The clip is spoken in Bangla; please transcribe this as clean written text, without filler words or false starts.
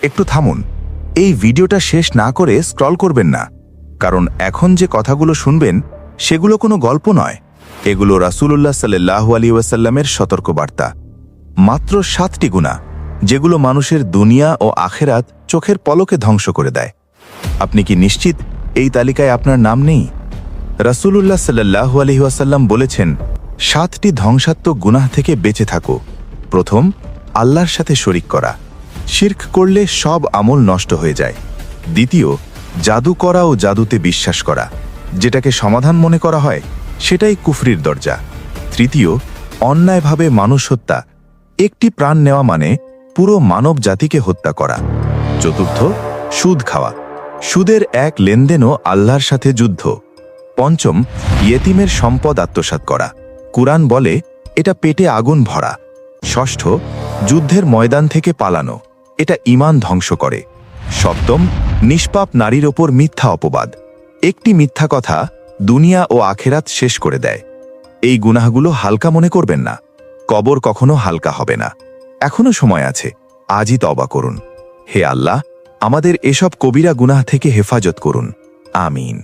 একটু থামুন, এই ভিডিওটা শেষ না করে স্ক্রল করবেন না, কারণ এখন যে কথাগুলো শুনবেন সেগুলো কোনো গল্প নয়, এগুলো রাসূলুল্লাহ সাল্লাল্লাহু আলাইহি ওয়াসাল্লামের সতর্কবার্তা। মাত্র 7টি গুনাহ যেগুলো মানুষের দুনিয়া ও আখেরাত চোখের পলকে ধ্বংস করে দেয়। আপনি কি নিশ্চিত এই তালিকায় আপনার নাম নেই? রাসূলুল্লাহ সাল্লাল্লাহু আলাইহি ওয়াসাল্লাম বলেছেন, 7টি ধ্বংসাত্মক গুনাহ থেকে বেঁচে থাকো। প্রথম, আল্লাহর সাথে শরিক করা। শিরক করলে সব আমল নষ্ট হয়ে যায়। দ্বিতীয়, জাদু করা ও জাদুতে বিশ্বাস করা। যেটাকে সমাধান মনে করা হয় সেটাই কুফরির দরজা। তৃতীয়, অন্যায়ভাবে মানুষ হত্যা। একটি প্রাণ নেওয়া মানে পুরো মানব জাতিকে হত্যা করা। চতুর্থ, সুদ খাওয়া। সুদের এক লেনদেনও আল্লাহর সাথে যুদ্ধ। পঞ্চম, ইয়েতিমের সম্পদ আত্মসাৎ করা। কুরআন বলে এটা পেটে আগুন ভরা। ষষ্ঠ, যুদ্ধের ময়দান থেকে পালানো। এটা ঈমান ধ্বংস করে। সপ্তম, নিষ্পাপ নারীর ওপর মিথ্যা অপবাদ। একটি মিথ্যা কথা দুনিয়া ও আখেরাত শেষ করে দেয়। এই গুনাহগুলো হালকা মনে করবেন না, কবর কখনো হালকা হবে না। এখনো সময় আছে, আজই তওবা করুন। হে আল্লাহ, আমাদের এসব কবিরা গুনাহ থেকে হেফাজত করুন। আমিন।